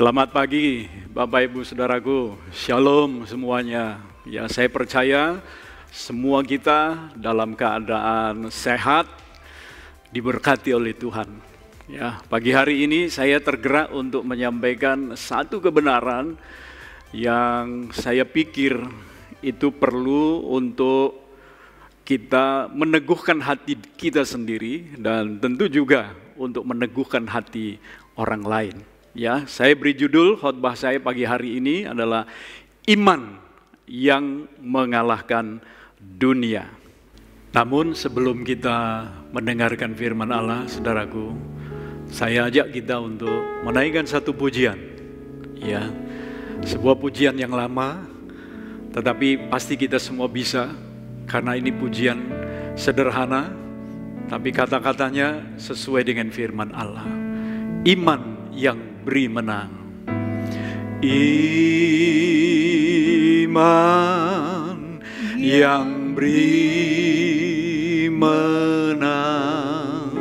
Selamat pagi Bapak Ibu Saudaraku, Shalom semuanya. Ya, saya percaya semua kita dalam keadaan sehat, diberkati oleh Tuhan. Ya, pagi hari ini saya tergerak untuk menyampaikan satu kebenaran yang saya pikir itu perlu untuk kita meneguhkan hati kita sendiri dan tentu juga untuk meneguhkan hati orang lain. Ya, saya beri judul khotbah saya pagi hari ini adalah iman yang mengalahkan dunia. Namun sebelum kita mendengarkan firman Allah, saudaraku, saya ajak kita untuk menaikkan satu pujian. Ya, sebuah pujian yang lama, tetapi pasti kita semua bisa, karena ini pujian sederhana, tapi kata-katanya sesuai dengan firman Allah. Iman yang beri menang. Iman yang beri menang.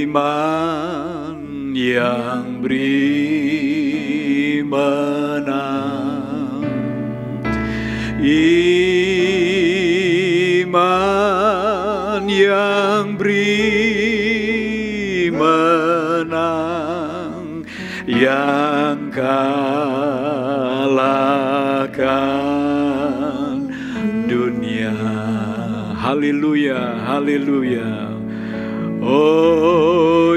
Iman yang beri menang. Iman yang beri menang, yang kalahkan dunia. Haleluya, haleluya. Oh,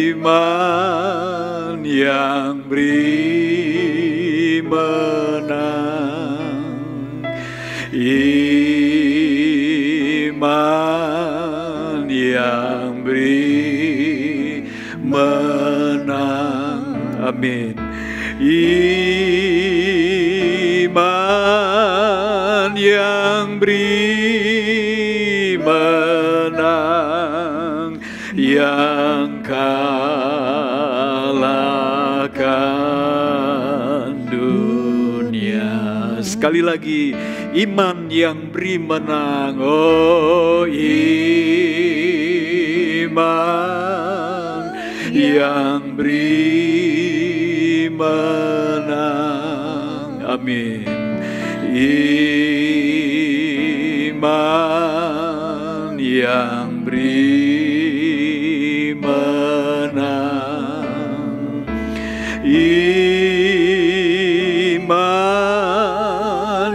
iman yang beri menang, iman yang beri menang. Amin. Iman yang beri menang, yang kalahkan dunia. Sekali lagi, iman yang beri menang. Oh, iman yang beri menang. Amin. Iman yang beri menang. Iman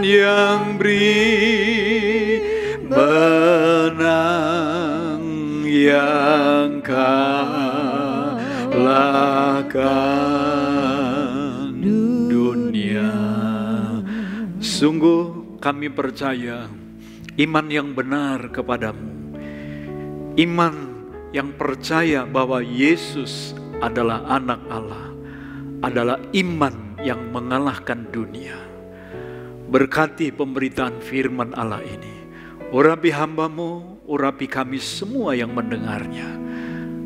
yang beri menang, yang kalahkan dunia. Sungguh kami percaya iman yang benar kepadamu, iman yang percaya bahwa Yesus adalah anak Allah, adalah iman yang mengalahkan dunia. Berkati pemberitaan firman Allah ini. Urapi hambamu, urapi kami semua yang mendengarnya.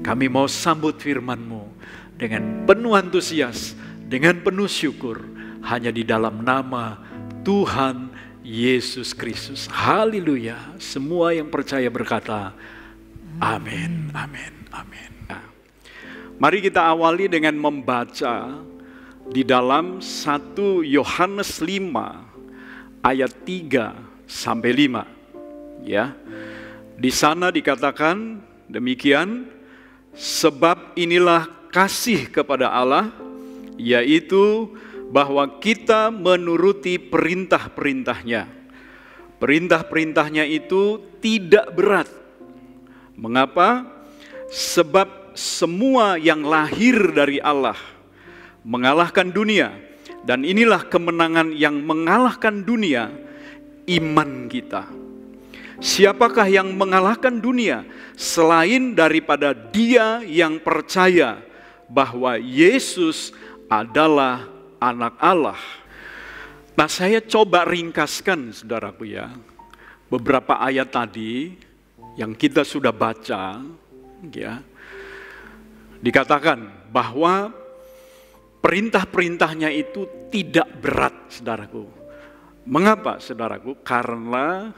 Kami mau sambut firman-Mu dengan penuh antusias, dengan penuh syukur, hanya di dalam nama Tuhan Yesus Kristus. Haleluya. Semua yang percaya berkata, amin, amin, amin. Mari kita awali dengan membaca di dalam 1 Yohanes 5 ayat 3 sampai 5. Ya. Di sana dikatakan demikian, sebab inilah kasih kepada Allah, yaitu bahwa kita menuruti perintah-perintahnya. Perintah-perintahnya itu tidak berat. Mengapa? Sebab semua yang lahir dari Allah mengalahkan dunia. Dan inilah kemenangan yang mengalahkan dunia, iman kita. Siapakah yang mengalahkan dunia selain daripada dia yang percaya bahwa Yesus adalah anak Allah? Nah, saya coba ringkaskan, saudaraku ya, beberapa ayat tadi yang kita sudah baca, ya. Dikatakan bahwa perintah-perintahnya itu tidak berat, saudaraku. Mengapa, saudaraku? Karena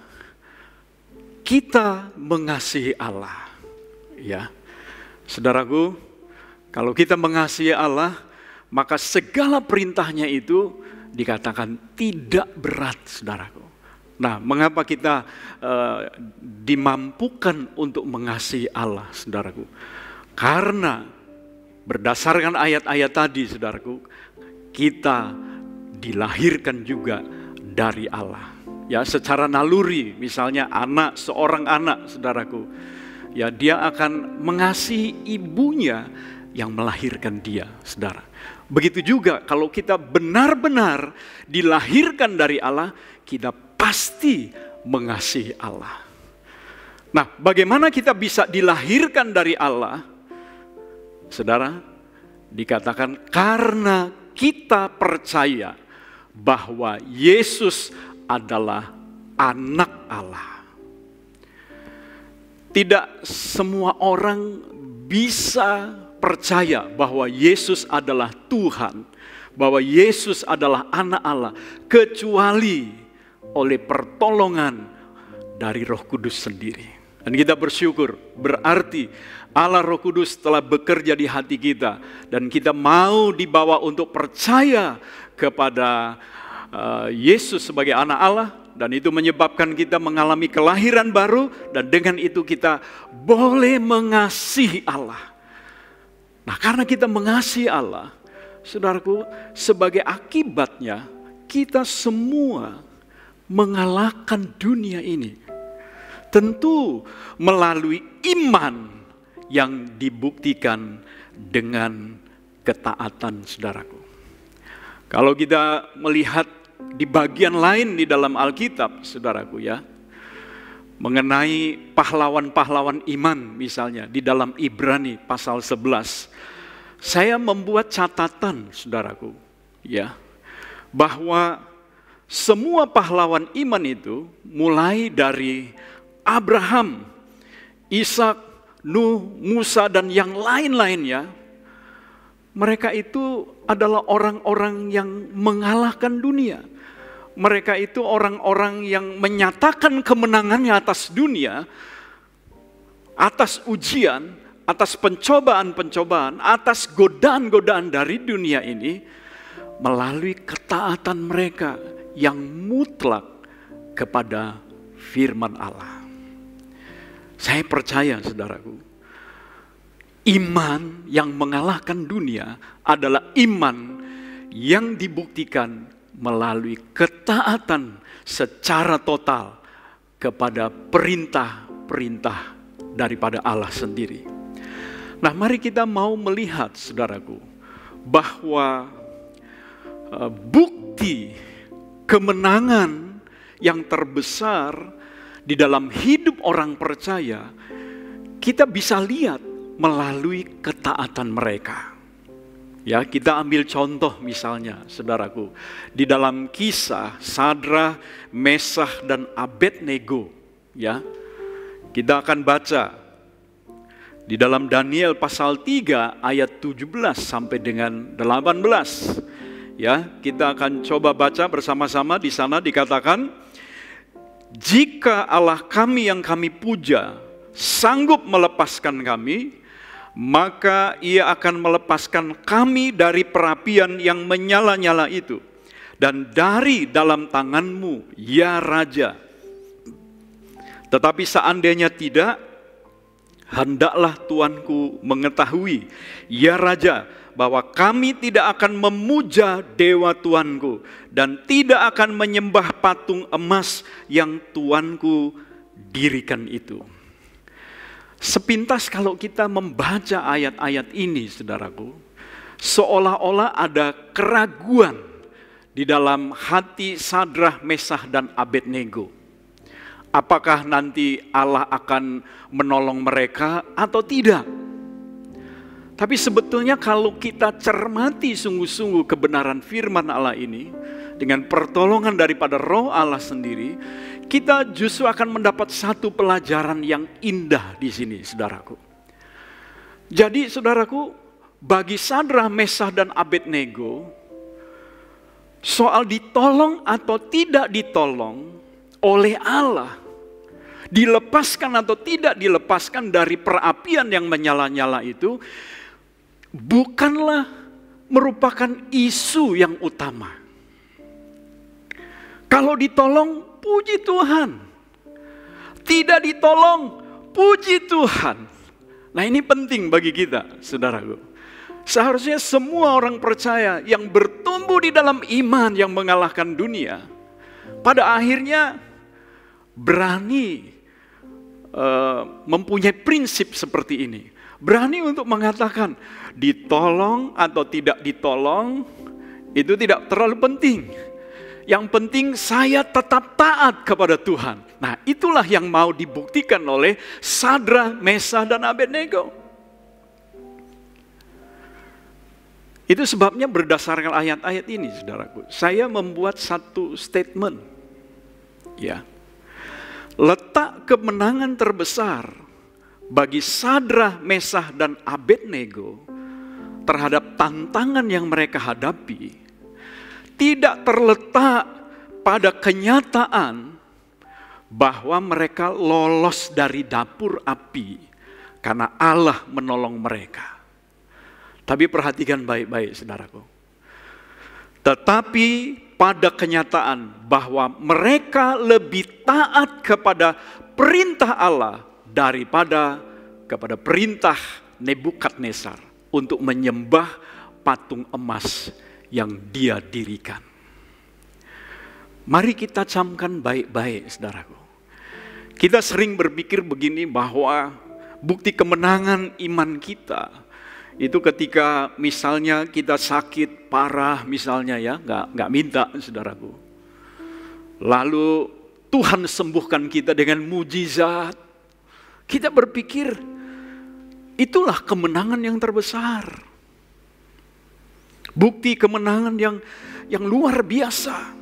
kita mengasihi Allah, ya. Saudaraku, kalau kita mengasihi Allah, maka segala perintahnya itu dikatakan tidak berat, saudaraku. Nah, mengapa kita dimampukan untuk mengasihi Allah, saudaraku? Karena berdasarkan ayat-ayat tadi, saudaraku, kita dilahirkan juga dari Allah. Ya, secara naluri, misalnya seorang anak, saudaraku, ya dia akan mengasihi ibunya yang melahirkan dia, saudara. Begitu juga kalau kita benar-benar dilahirkan dari Allah, kita pasti mengasihi Allah. Nah, bagaimana kita bisa dilahirkan dari Allah? Saudara, dikatakan karena kita percaya bahwa Yesus adalah anak Allah. Tidak semua orang bisa percaya bahwa Yesus adalah Tuhan, bahwa Yesus adalah anak Allah, kecuali oleh pertolongan dari Roh Kudus sendiri. Dan kita bersyukur, berarti Allah Roh Kudus telah bekerja di hati kita, dan kita mau dibawa untuk percaya kepada Yesus sebagai anak Allah, dan itu menyebabkan kita mengalami kelahiran baru, dan dengan itu kita boleh mengasihi Allah. Nah, karena kita mengasihi Allah, saudaraku, sebagai akibatnya kita semua mengalahkan dunia ini. Tentu melalui iman yang dibuktikan dengan ketaatan, saudaraku. Kalau kita melihat di bagian lain di dalam Alkitab, saudaraku ya, mengenai pahlawan-pahlawan iman misalnya di dalam Ibrani pasal 11, saya membuat catatan, saudaraku, ya, bahwa semua pahlawan iman itu mulai dari Abraham, Ishak, Nuh, Musa, dan yang lain-lainnya, mereka itu adalah orang-orang yang mengalahkan dunia. Mereka itu orang-orang yang menyatakan kemenangannya atas dunia, atas ujian, atas pencobaan-pencobaan, atas godaan-godaan dari dunia ini, melalui ketaatan mereka yang mutlak kepada firman Allah. Saya percaya, saudaraku, iman yang mengalahkan dunia adalah iman yang dibuktikan melalui ketaatan secara total kepada perintah-perintah daripada Allah sendiri. Nah, mari kita mau melihat, saudaraku, bahwa bukti kemenangan yang terbesar di dalam hidup orang percaya, kita bisa lihat melalui ketaatan mereka. Ya, kita ambil contoh misalnya, saudaraku, di dalam kisah Sadrah, Mesah, dan Abednego. Ya, kita akan baca di dalam Daniel pasal 3 ayat 17 sampai dengan 18. Ya, kita akan coba baca bersama-sama. Di sana dikatakan, jika Allah kami yang kami puja sanggup melepaskan kami, maka Ia akan melepaskan kami dari perapian yang menyala-nyala itu, dan dari dalam tanganmu, ya Raja. Tetapi seandainya tidak, hendaklah tuanku mengetahui, ya Raja, bahwa kami tidak akan memuja dewa tuanku dan tidak akan menyembah patung emas yang tuanku dirikan itu. Sepintas kalau kita membaca ayat-ayat ini, saudaraku, seolah-olah ada keraguan di dalam hati Sadrah, Mesah, dan Abednego. Apakah nanti Allah akan menolong mereka atau tidak? Tapi sebetulnya kalau kita cermati sungguh-sungguh kebenaran firman Allah ini, dengan pertolongan daripada Roh Allah sendiri, kita justru akan mendapat satu pelajaran yang indah di sini, saudaraku. Jadi, saudaraku, bagi Sadrah, Mesah, dan Abednego, soal ditolong atau tidak ditolong oleh Allah dilepaskan atau tidak dilepaskan dari perapian yang menyala-nyala itu bukanlah merupakan isu yang utama. Kalau ditolong, puji Tuhan. Tidak ditolong, puji Tuhan. Nah, ini penting bagi kita, saudaraku. Seharusnya semua orang percaya yang bertumbuh di dalam iman yang mengalahkan dunia, pada akhirnya berani mempunyai prinsip seperti ini. Berani untuk mengatakan ditolong atau tidak ditolong itu tidak terlalu penting. Yang penting saya tetap taat kepada Tuhan. Nah, itulah yang mau dibuktikan oleh Sadrak, Mesakh, dan Abednego. Itu sebabnya berdasarkan ayat-ayat ini, saudaraku, saya membuat satu statement. Ya, letak kemenangan terbesar bagi Sadrak, Mesakh, dan Abednego terhadap tantangan yang mereka hadapi tidak terletak pada kenyataan bahwa mereka lolos dari dapur api karena Allah menolong mereka. Tapi perhatikan baik-baik, saudaraku. Tetapi pada kenyataan bahwa mereka lebih taat kepada perintah Allah daripada kepada perintah Nebukadnezar untuk menyembah patung emas yang dia dirikan. Mari kita camkan baik-baik, saudaraku. Kita sering berpikir begini bahwa bukti kemenangan iman kita itu ketika misalnya kita sakit parah misalnya ya, nggak minta, saudaraku. Lalu Tuhan sembuhkan kita dengan mujizat. Kita berpikir itulah kemenangan yang terbesar. Bukti kemenangan yang luar biasa.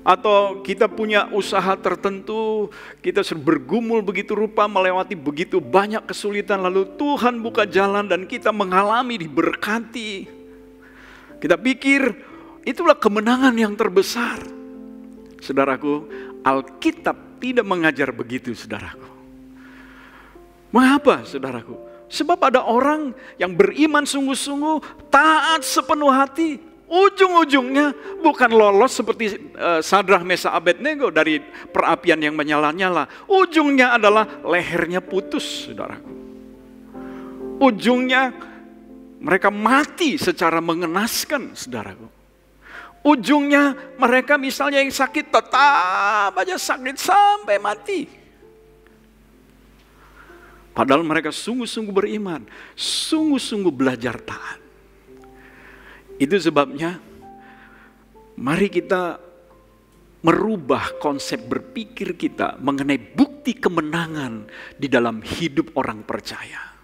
Atau kita punya usaha tertentu, kita bergumul begitu rupa, melewati begitu banyak kesulitan, lalu Tuhan buka jalan dan kita mengalami diberkati. Kita pikir itulah kemenangan yang terbesar. Saudaraku, Alkitab tidak mengajar begitu, saudaraku. Mengapa, saudaraku? Sebab ada orang yang beriman sungguh-sungguh, taat sepenuh hati, ujung-ujungnya bukan lolos seperti Sadrak, Mesakh, Abednego dari perapian yang menyala-nyala. Ujungnya adalah lehernya putus, saudaraku. Ujungnya mereka mati secara mengenaskan, saudaraku. Ujungnya mereka misalnya yang sakit tetap aja sakit sampai mati. Padahal mereka sungguh-sungguh beriman, sungguh-sungguh belajar taat. Itu sebabnya mari kita merubah konsep berpikir kita mengenai bukti kemenangan di dalam hidup orang percaya.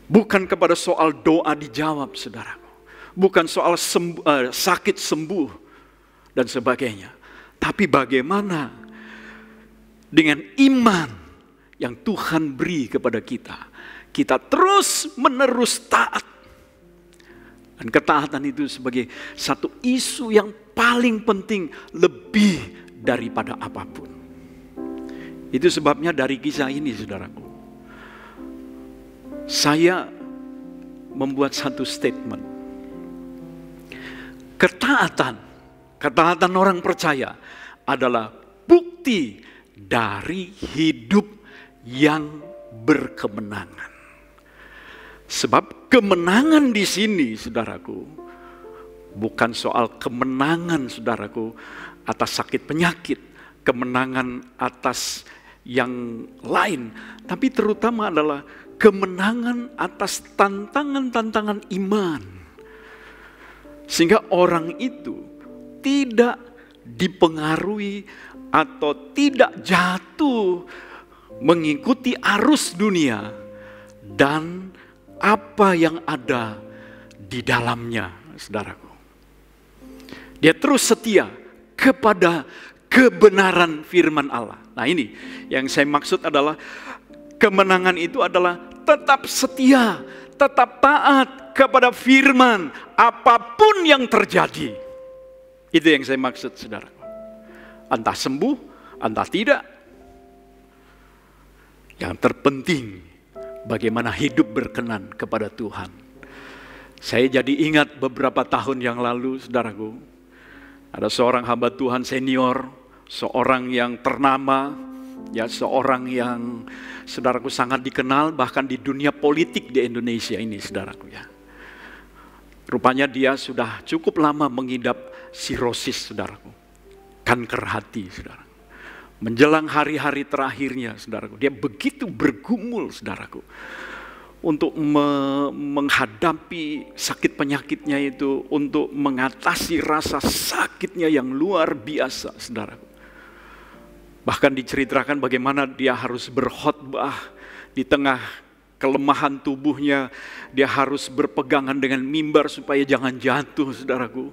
Bukan kepada soal doa dijawab, saudaraku. Bukan soal sakit sembuh dan sebagainya. Tapi bagaimana dengan iman yang Tuhan beri kepada kita. Kita terus menerus taat. Dan ketaatan itu sebagai satu isu yang paling penting lebih daripada apapun. Itu sebabnya dari kisah ini, saudaraku, saya membuat satu statement. Ketaatan orang percaya adalah bukti dari hidup yang berkemenangan. Sebab kemenangan di sini, saudaraku, bukan soal kemenangan, saudaraku, atas sakit penyakit, kemenangan atas yang lain, tapi terutama adalah kemenangan atas tantangan-tantangan iman. Sehingga orang itu tidak dipengaruhi atau tidak jatuh mengikuti arus dunia dan apa yang ada di dalamnya, saudaraku. Dia terus setia kepada kebenaran firman Allah. Nah, ini yang saya maksud adalah kemenangan itu adalah tetap setia, tetap taat kepada firman apapun yang terjadi. Itu yang saya maksud, saudaraku. Entah sembuh, entah tidak. Yang terpenting, bagaimana hidup berkenan kepada Tuhan. Saya jadi ingat beberapa tahun yang lalu, saudaraku, ada seorang hamba Tuhan senior, seorang yang ternama, ya, seorang yang saudaraku sangat dikenal bahkan di dunia politik di Indonesia ini, saudaraku ya. Rupanya dia sudah cukup lama mengidap sirosis, saudaraku, kanker hati, saudara. Menjelang hari-hari terakhirnya, saudaraku, dia begitu bergumul, saudaraku, untuk menghadapi sakit penyakitnya itu, untuk mengatasi rasa sakitnya yang luar biasa, saudaraku. Bahkan diceritakan bagaimana dia harus berkhotbah di tengah kelemahan tubuhnya, dia harus berpegangan dengan mimbar supaya jangan jatuh, saudaraku.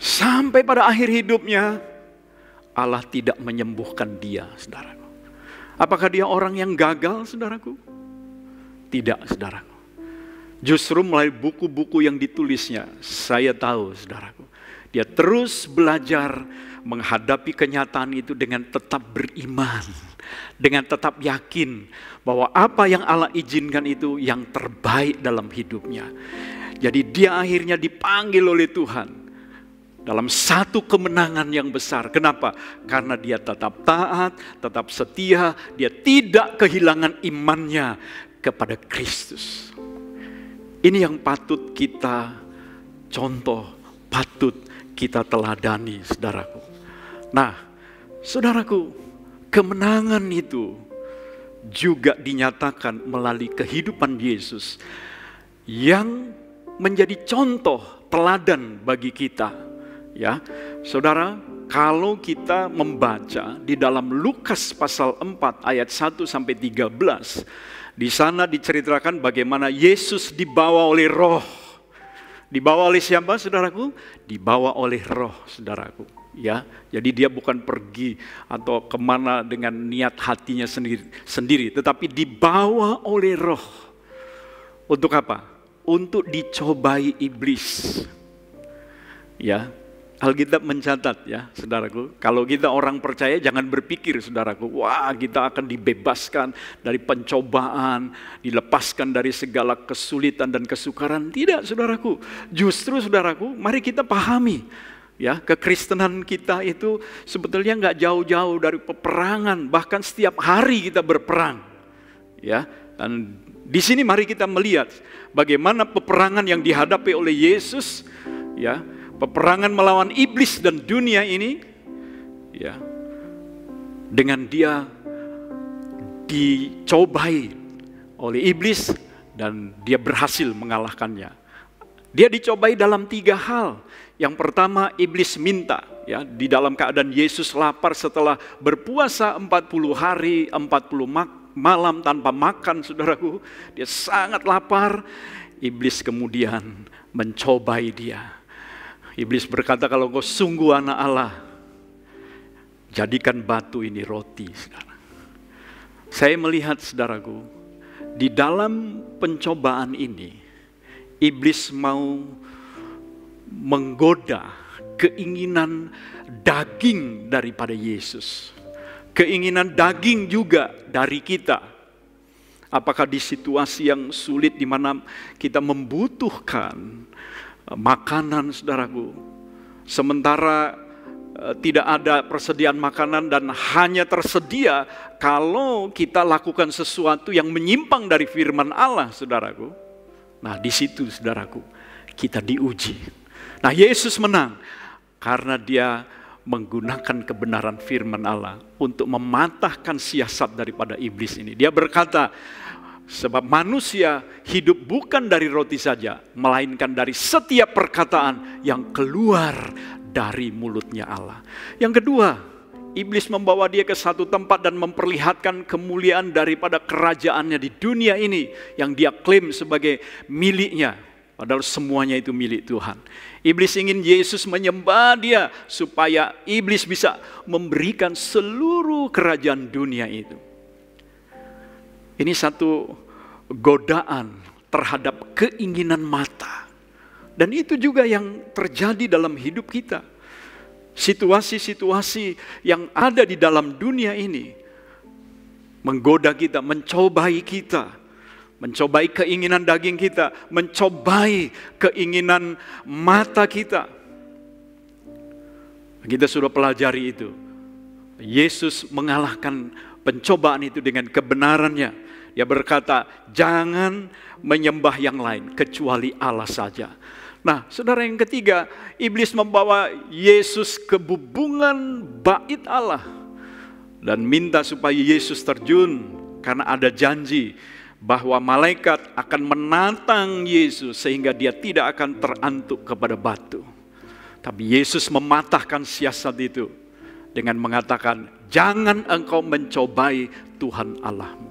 Sampai pada akhir hidupnya, Allah tidak menyembuhkan dia, saudaraku. Apakah dia orang yang gagal, saudaraku? Tidak, saudaraku. Justru melalui buku-buku yang ditulisnya, saya tahu, saudaraku, dia terus belajar menghadapi kenyataan itu dengan tetap beriman, dengan tetap yakin bahwa apa yang Allah izinkan itu yang terbaik dalam hidupnya. Jadi dia akhirnya dipanggil oleh Tuhan dalam satu kemenangan yang besar. Kenapa? Karena dia tetap taat, tetap setia, dia tidak kehilangan imannya kepada Kristus. Ini yang patut kita contoh, patut kita teladani, saudaraku. Nah, saudaraku, kemenangan itu juga dinyatakan melalui kehidupan Yesus yang menjadi contoh teladan bagi kita. Ya, saudara, kalau kita membaca di dalam Lukas pasal 4 ayat 1 sampai 13, di sana diceritakan bagaimana Yesus dibawa oleh Roh. Dibawa oleh siapa, saudaraku? Dibawa oleh Roh, saudaraku. Ya, jadi dia bukan pergi atau kemana dengan niat hatinya sendiri, tetapi dibawa oleh Roh. Untuk apa? Untuk dicobai iblis. Ya, Alkitab mencatat, ya, saudaraku, kalau kita orang percaya jangan berpikir, saudaraku, wah kita akan dibebaskan dari pencobaan, dilepaskan dari segala kesulitan dan kesukaran. Tidak, saudaraku. Justru, saudaraku, mari kita pahami, ya, kekristenan kita itu sebetulnya nggak jauh-jauh dari peperangan, bahkan setiap hari kita berperang, ya. Dan di sini mari kita melihat bagaimana peperangan yang dihadapi oleh Yesus, ya. Peperangan melawan iblis dan dunia ini, ya, dengan dia dicobai oleh iblis dan dia berhasil mengalahkannya. Dia dicobai dalam 3 hal. Yang pertama, iblis minta, ya, di dalam keadaan Yesus lapar setelah berpuasa 40 hari, 40 malam tanpa makan, saudaraku. Dia sangat lapar. Iblis kemudian mencobai dia. Iblis berkata, kalau kau sungguh anak Allah, jadikan batu ini roti, saudara. Saya melihat, saudaraku, di dalam pencobaan ini, iblis mau menggoda keinginan daging daripada Yesus. Keinginan daging juga dari kita. Apakah di situasi yang sulit di mana kita membutuhkan makanan, saudaraku, sementara tidak ada persediaan makanan dan hanya tersedia kalau kita lakukan sesuatu yang menyimpang dari firman Allah, saudaraku. Nah, di situ, saudaraku, kita diuji. Nah, Yesus menang karena dia menggunakan kebenaran firman Allah untuk mematahkan siasat daripada iblis ini. Dia berkata, sebab manusia hidup bukan dari roti saja, melainkan dari setiap perkataan yang keluar dari mulutnya Allah. Yang kedua, iblis membawa dia ke satu tempat dan memperlihatkan kemuliaan daripada kerajaannya di dunia ini yang dia klaim sebagai miliknya. Padahal semuanya itu milik Tuhan. Iblis ingin Yesus menyembah dia supaya iblis bisa memberikan seluruh kerajaan dunia itu. Ini satu godaan terhadap keinginan mata. Dan itu juga yang terjadi dalam hidup kita. Situasi-situasi yang ada di dalam dunia ini menggoda kita, mencobai kita, mencobai keinginan daging kita, mencobai keinginan mata kita. Kita sudah pelajari itu. Yesus mengalahkan pencobaan itu dengan kebenarannya. Dia berkata, jangan menyembah yang lain kecuali Allah saja. Nah, saudara, yang ketiga, iblis membawa Yesus ke bubungan bait Allah dan minta supaya Yesus terjun karena ada janji bahwa malaikat akan menantang Yesus sehingga dia tidak akan terantuk kepada batu. Tapi Yesus mematahkan siasat itu dengan mengatakan, jangan engkau mencobai Tuhan Allahmu.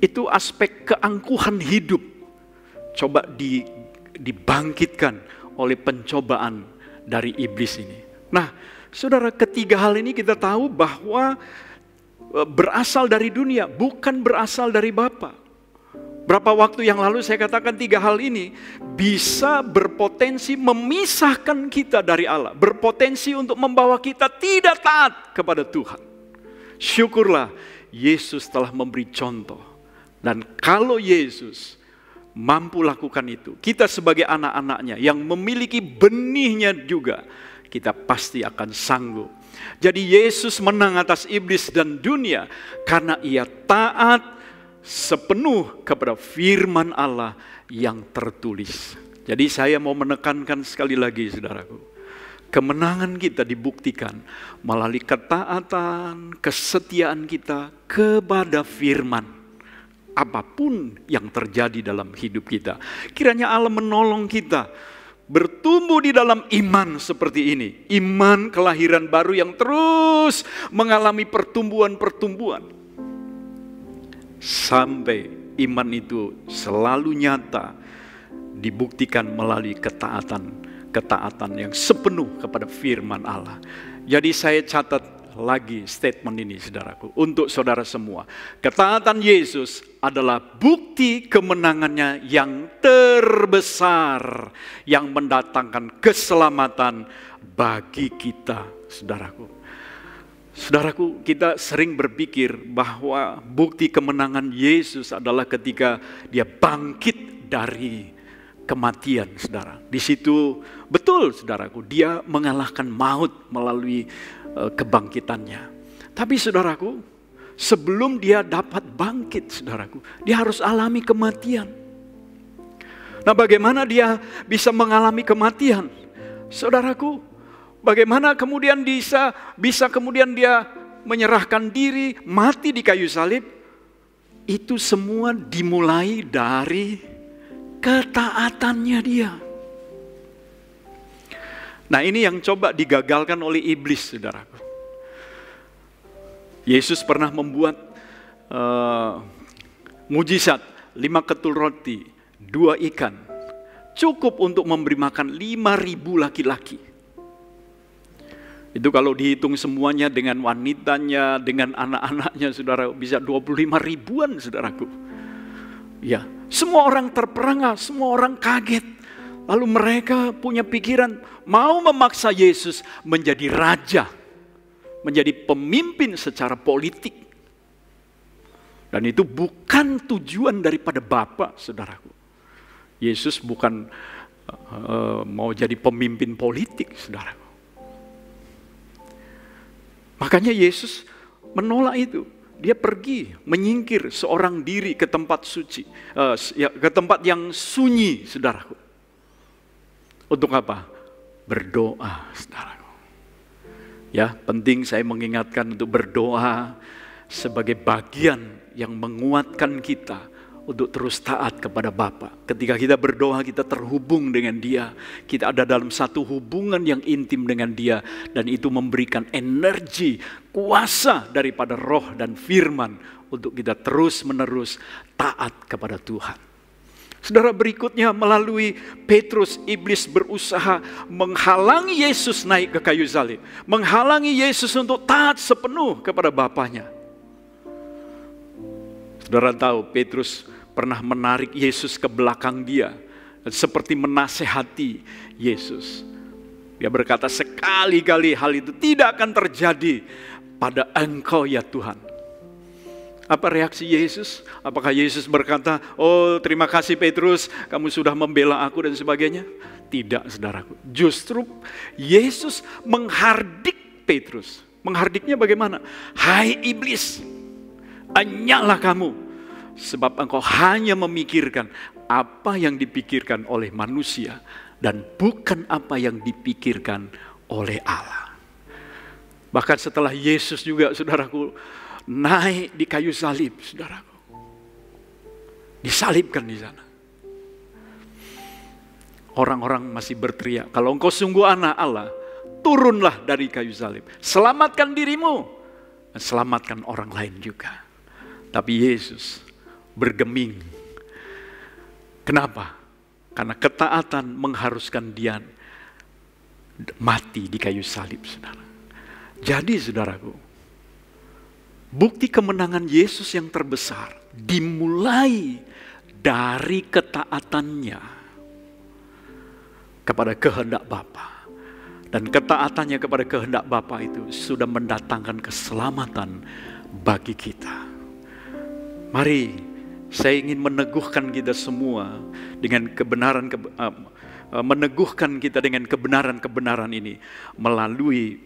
Itu aspek keangkuhan hidup coba dibangkitkan oleh pencobaan dari iblis ini. Nah, saudara, ketiga hal ini kita tahu bahwa berasal dari dunia, bukan berasal dari Bapa. Berapa waktu yang lalu saya katakan tiga hal ini bisa berpotensi memisahkan kita dari Allah, berpotensi untuk membawa kita tidak taat kepada Tuhan. Syukurlah Yesus telah memberi contoh. Dan kalau Yesus mampu lakukan itu, kita sebagai anak-anaknya yang memiliki benihnya juga, kita pasti akan sanggup. Jadi Yesus menang atas iblis dan dunia karena ia taat sepenuh kepada firman Allah yang tertulis. Jadi saya mau menekankan sekali lagi, saudaraku, kemenangan kita dibuktikan melalui ketaatan, kesetiaan kita kepada firman. Apapun yang terjadi dalam hidup kita, kiranya Allah menolong kita bertumbuh di dalam iman seperti ini. Iman kelahiran baru yang terus mengalami pertumbuhan-pertumbuhan. Sampai iman itu selalu nyata dibuktikan melalui ketaatan yang sepenuh kepada firman Allah. Jadi saya catat lagi statement ini, saudaraku, untuk saudara semua. Ketaatan Yesus adalah bukti kemenangannya yang terbesar, yang mendatangkan keselamatan bagi kita, saudaraku. Saudaraku, kita sering berpikir bahwa bukti kemenangan Yesus adalah ketika dia bangkit dari kematian, saudara. Di situ betul, saudaraku, dia mengalahkan maut melalui kebangkitannya. Tapi saudaraku, sebelum dia dapat bangkit, saudaraku, dia harus alami kematian. Nah, bagaimana dia bisa mengalami kematian? Saudaraku, bagaimana kemudian bisa kemudian dia menyerahkan diri, mati di kayu salib? Itu semua dimulai dari ketaatannya dia. Nah, ini yang coba digagalkan oleh iblis, saudaraku. Yesus pernah membuat mujizat 5 ketul roti, 2 ikan. Cukup untuk memberi makan 5.000 laki-laki. Itu kalau dihitung semuanya dengan wanitanya, dengan anak-anaknya, saudara, bisa 25 ribuan, saudaraku. Ya, semua orang terperangah, semua orang kaget. Lalu mereka punya pikiran mau memaksa Yesus menjadi raja, menjadi pemimpin secara politik. Dan itu bukan tujuan daripada Bapa, saudaraku. Yesus bukan mau jadi pemimpin politik, saudaraku. Makanya Yesus menolak itu. Dia pergi menyingkir seorang diri ke tempat suci, ke tempat yang sunyi, saudaraku. Untuk apa? Berdoa, saudaraku. Ya, penting saya mengingatkan untuk berdoa sebagai bagian yang menguatkan kita untuk terus taat kepada Bapa. Ketika kita berdoa, kita terhubung dengan Dia. Kita ada dalam satu hubungan yang intim dengan Dia. Dan itu memberikan energi, kuasa daripada roh dan firman untuk kita terus-menerus taat kepada Tuhan. Saudara, berikutnya melalui Petrus, iblis berusaha menghalangi Yesus naik ke kayu salib. Menghalangi Yesus untuk taat sepenuh kepada Bapanya. Saudara tahu, Petrus pernah menarik Yesus ke belakang dia. Seperti menasehati Yesus. Dia berkata, sekali-kali hal itu tidak akan terjadi pada engkau ya Tuhan. Apa reaksi Yesus? Apakah Yesus berkata, oh terima kasih Petrus, kamu sudah membela aku dan sebagainya? Tidak, saudaraku. Justru Yesus menghardik Petrus. Menghardiknya bagaimana? Hai iblis, enyahlah kamu, sebab engkau hanya memikirkan apa yang dipikirkan oleh manusia dan bukan apa yang dipikirkan oleh Allah. Bahkan setelah Yesus juga, saudaraku, naik di kayu salib, saudaraku. Disalibkan di sana. Orang-orang masih berteriak, kalau engkau sungguh anak Allah, turunlah dari kayu salib. Selamatkan dirimu, dan selamatkan orang lain juga. Tapi Yesus bergeming. Kenapa? Karena ketaatan mengharuskan dia mati di kayu salib, saudara. Jadi saudaraku, bukti kemenangan Yesus yang terbesar dimulai dari ketaatannya kepada kehendak Bapa. Dan ketaatannya kepada kehendak Bapa itu sudah mendatangkan keselamatan bagi kita. Mari, saya ingin meneguhkan kita semua dengan kebenaran, meneguhkan kita dengan kebenaran-kebenaran ini melalui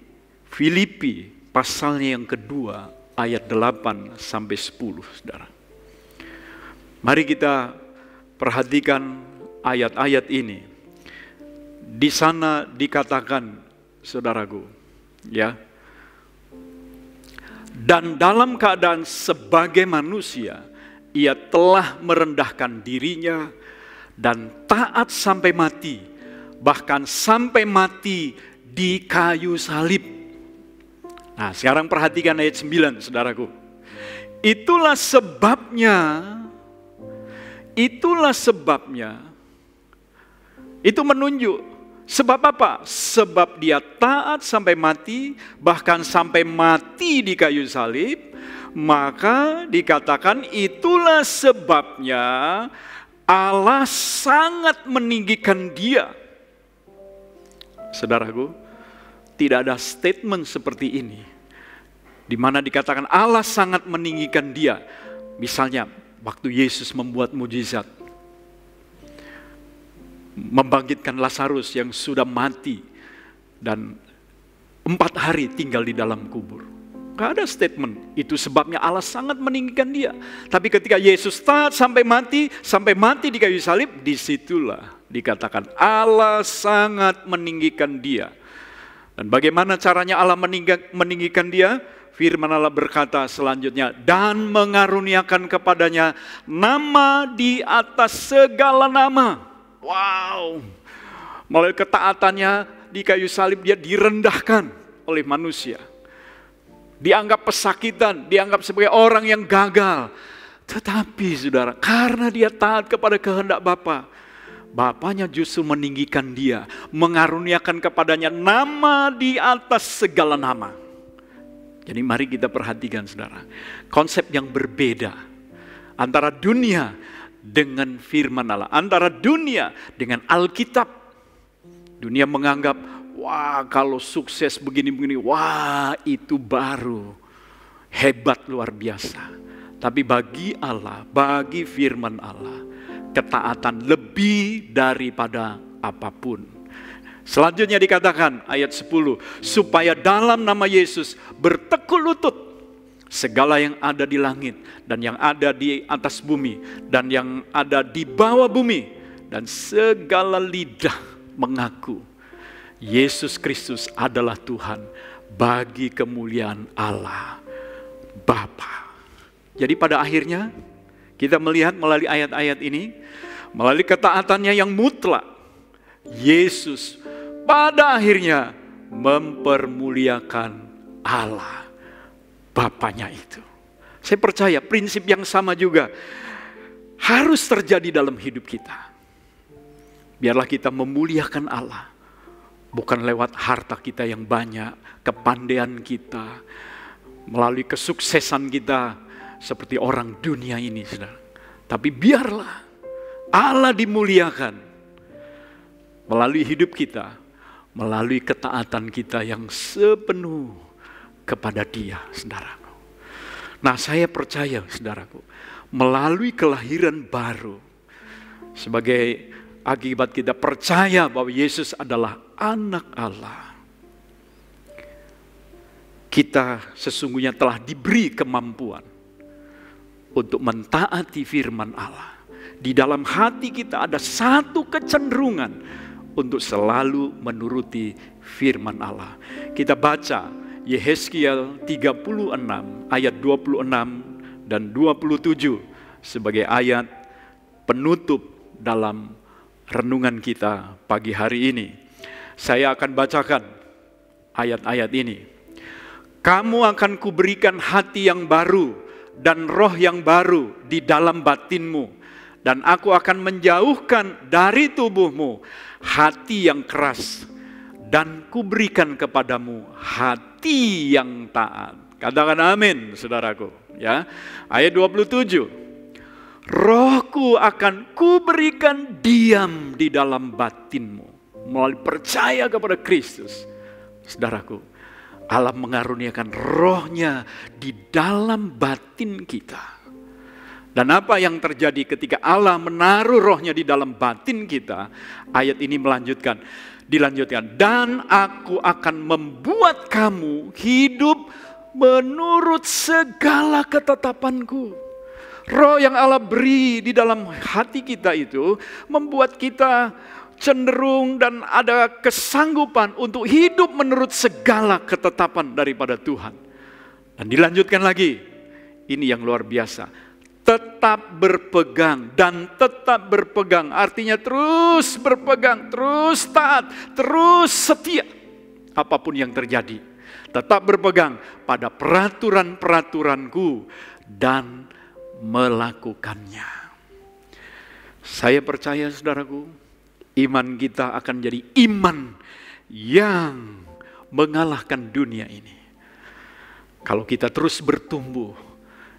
Filipi pasalnya yang kedua ayat 8 sampai 10, saudara. Mari kita perhatikan ayat-ayat ini. Di sana dikatakan, saudaraku, ya. Dan dalam keadaan sebagai manusia, ia telah merendahkan dirinya dan taat sampai mati, bahkan sampai mati di kayu salib. Nah, sekarang perhatikan ayat 9, saudaraku. Itulah sebabnya, itu menunjuk. Sebab apa? Sebab dia taat sampai mati, bahkan sampai mati di kayu salib, maka dikatakan itulah sebabnya Allah sangat meninggikan dia. Saudaraku, tidak ada statement seperti ini di mana dikatakan Allah sangat meninggikan dia. Misalnya waktu Yesus membuat mujizat, membangkitkan Lazarus yang sudah mati dan 4 hari tinggal di dalam kubur. Gak ada statement itu sebabnya Allah sangat meninggikan dia. Tapi ketika Yesus taat sampai mati di kayu salib, disitulah dikatakan Allah sangat meninggikan dia. Dan bagaimana caranya Allah meninggikan dia? Firman Allah berkata selanjutnya, dan mengaruniakan kepadanya nama di atas segala nama. Wow, melalui ketaatannya di kayu salib dia direndahkan oleh manusia. Dianggap pesakitan, dianggap sebagai orang yang gagal. Tetapi saudara, karena dia taat kepada kehendak Bapa, Bapaknya justru meninggikan dia, mengaruniakan kepadanya nama di atas segala nama. Jadi mari kita perhatikan saudara, konsep yang berbeda antara dunia dengan firman Allah, antara dunia dengan Alkitab. Dunia menganggap, wah kalau sukses begini-begini, wah itu baru hebat luar biasa. Tapi bagi Allah, bagi firman Allah, ketaatan lebih daripada apapun. Selanjutnya dikatakan ayat 10, supaya dalam nama Yesus bertekuk lutut segala yang ada di langit dan yang ada di atas bumi dan yang ada di bawah bumi, dan segala lidah mengaku Yesus Kristus adalah Tuhan, bagi kemuliaan Allah Bapa. Jadi pada akhirnya kita melihat melalui ayat-ayat ini, melalui ketaatannya yang mutlak, Yesus pada akhirnya mempermuliakan Allah Bapanya itu. Saya percaya prinsip yang sama juga harus terjadi dalam hidup kita. Biarlah kita memuliakan Allah, bukan lewat harta kita yang banyak, kepandaian kita, melalui kesuksesan kita seperti orang dunia ini, saudara. Tapi biarlah Allah dimuliakan melalui hidup kita, melalui ketaatan kita yang sepenuh kepada Dia, saudara. Nah, saya percaya, saudaraku, melalui kelahiran baru, sebagai akibat kita percaya bahwa Yesus adalah anak Allah, kita sesungguhnya telah diberi kemampuan untuk mentaati firman Allah. Di dalam hati kita ada satu kecenderungan untuk selalu menuruti firman Allah. Kita baca Yehezkiel 36 ayat 26 dan 27 sebagai ayat penutup dalam renungan kita pagi hari ini. Saya akan bacakan ayat-ayat ini. Kamu akan kuberikan hati yang baru dan roh yang baru di dalam batinmu, dan aku akan menjauhkan dari tubuhmu hati yang keras, dan kuberikan kepadamu hati yang taat. Katakan amin, saudaraku. Ya, ayat 27. Rohku akan kuberikan diam di dalam batinmu melalui percaya kepada Kristus. Saudaraku, Allah mengaruniakan rohnya di dalam batin kita. Dan apa yang terjadi ketika Allah menaruh rohnya di dalam batin kita? Ayat ini dilanjutkan. Dan aku akan membuat kamu hidup menurut segala ketetapanku. Roh yang Allah beri di dalam hati kita itu membuat kita cenderung dan ada kesanggupan untuk hidup menurut segala ketetapan daripada Tuhan. Dan dilanjutkan lagi, ini yang luar biasa. Tetap berpegang dan tetap berpegang, artinya terus berpegang, terus taat, terus setia apapun yang terjadi. Tetap berpegang pada peraturan-peraturanku dan melakukannya. Saya percaya, saudaraku, iman kita akan jadi iman yang mengalahkan dunia ini. Kalau kita terus bertumbuh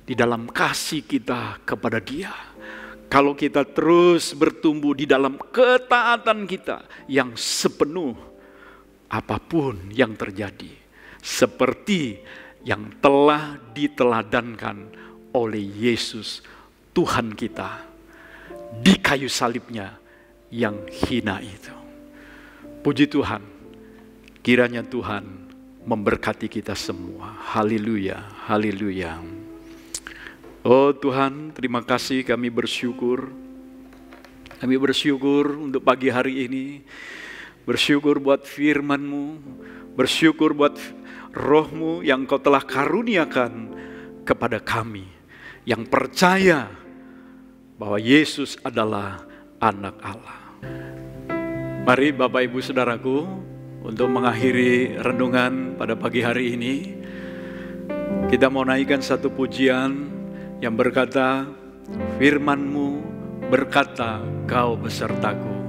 di dalam kasih kita kepada Dia. Kalau kita terus bertumbuh di dalam ketaatan kita yang sepenuh apapun yang terjadi. Seperti yang telah diteladankan oleh Yesus Tuhan kita di kayu salibnya yang hina itu. Puji Tuhan, kiranya Tuhan memberkati kita semua. Haleluya, haleluya. Oh Tuhan, terima kasih, kami bersyukur. Kami bersyukur untuk pagi hari ini. Bersyukur buat firman-Mu, bersyukur buat Roh-Mu yang Kau telah karuniakan kepada kami yang percaya bahwa Yesus adalah anak Allah. Mari Bapak Ibu Saudaraku, untuk mengakhiri renungan pada pagi hari ini, kita mau naikkan satu pujian yang berkata, firman-Mu berkata, Kau besertaku.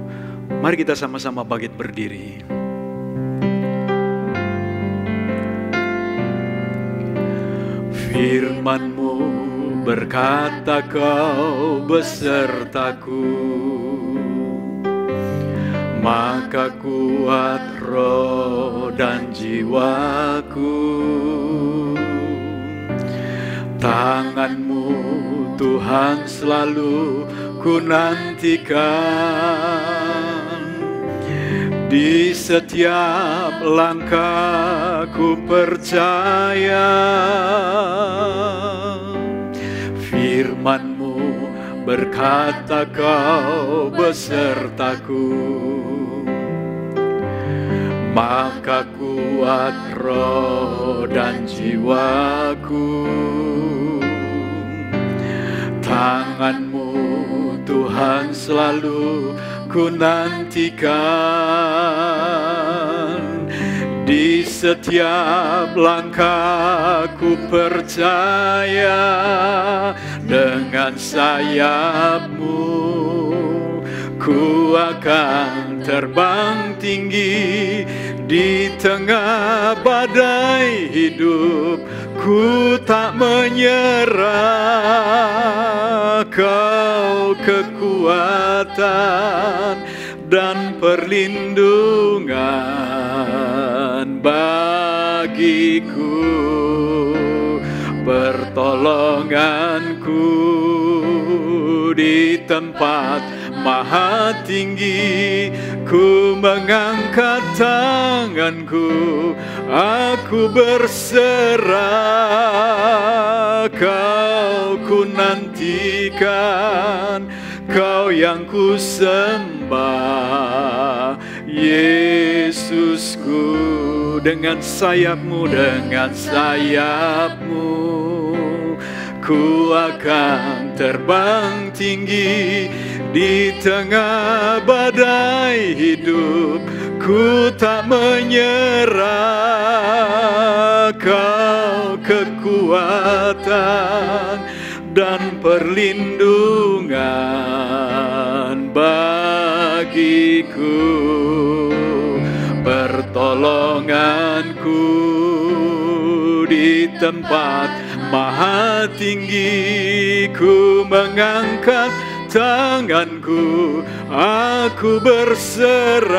Mari kita sama-sama bangkit berdiri. Firman-Mu berkata, Kau besertaku, maka kuat roh dan jiwaku. Tangan-Mu Tuhan selalu ku nantikan, di setiap langkah ku percaya. Firman-Mu berkata, Kau besertaku, maka kuat roh dan jiwaku. Tangan-Mu Tuhan selalu ku nantikan, di setiap langkah ku percaya. Dengan sayap-Mu ku akan terbang tinggi, di tengah badai hidup ku tak menyerah. Kau kekuatan dan perlindungan bagiku. pertolonganku di tempat maha tinggi. Ku mengangkat tanganku, aku berserah. Kau ku nantikan, Kau yang ku sembah, Yesusku. Dengan sayap-Mu, dengan sayap-Mu, ku akan terbang tinggi. Di tengah badai hidup, ku tak menyerah. Kau kekuatan dan perlindungan bagiku. Pertolonganku di tempat maha tinggi. Ku mengangkat tanganku, aku berserah.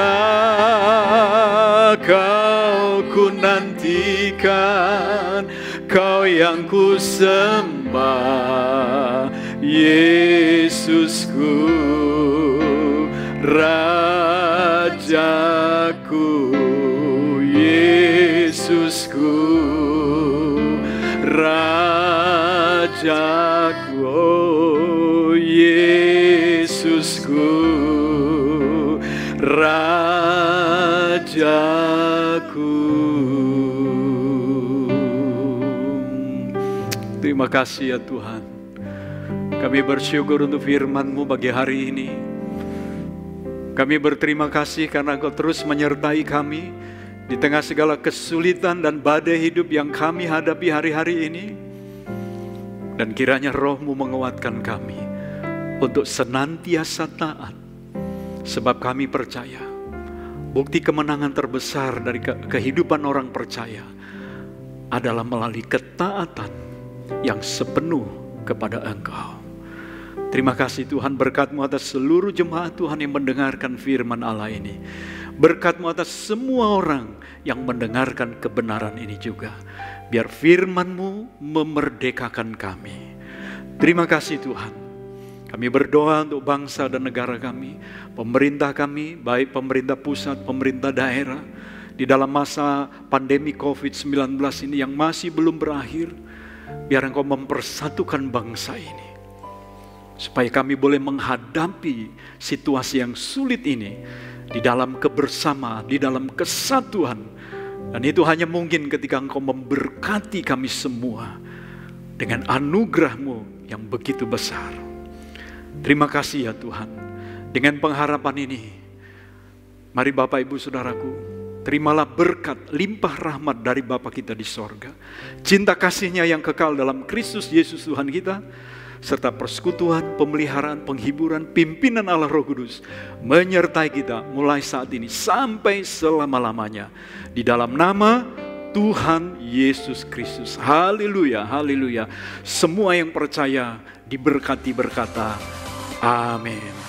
Kau ku nantikan, Kau yang ku sembah, Yesusku, Rajaku, Yesusku, Rajaku, oh Yesusku, Rajaku. Terima kasih ya Tuhan. Kami bersyukur untuk firman-Mu bagi hari ini. Kami berterima kasih karena Engkau terus menyertai kami di tengah segala kesulitan dan badai hidup yang kami hadapi hari-hari ini. Dan kiranya Roh-Mu menguatkan kami untuk senantiasa taat. Sebab kami percaya bukti kemenangan terbesar dari kehidupan orang percaya adalah melalui ketaatan yang sepenuh kepada Engkau. Terima kasih Tuhan, berkat-Mu atas seluruh jemaat Tuhan yang mendengarkan firman Allah ini. Berkat-Mu atas semua orang yang mendengarkan kebenaran ini juga. Biar firman-Mu memerdekakan kami. Terima kasih Tuhan. Kami berdoa untuk bangsa dan negara kami, pemerintah kami, baik pemerintah pusat, pemerintah daerah, di dalam masa pandemi COVID-19 ini yang masih belum berakhir. Biar Engkau mempersatukan bangsa ini, supaya kami boleh menghadapi situasi yang sulit ini di dalam kebersamaan, di dalam kesatuan. Dan itu hanya mungkin ketika Engkau memberkati kami semua dengan anugerah-Mu yang begitu besar. Terima kasih ya Tuhan. Dengan pengharapan ini, mari Bapak Ibu Saudaraku, terimalah berkat limpah rahmat dari Bapa kita di sorga. Cinta kasih-Nya yang kekal dalam Kristus Yesus Tuhan kita, serta persekutuan, pemeliharaan, penghiburan, pimpinan Allah Roh Kudus menyertai kita mulai saat ini sampai selama-lamanya. Di dalam nama Tuhan Yesus Kristus. Haleluya, haleluya. Semua yang percaya diberkati berkata, amin.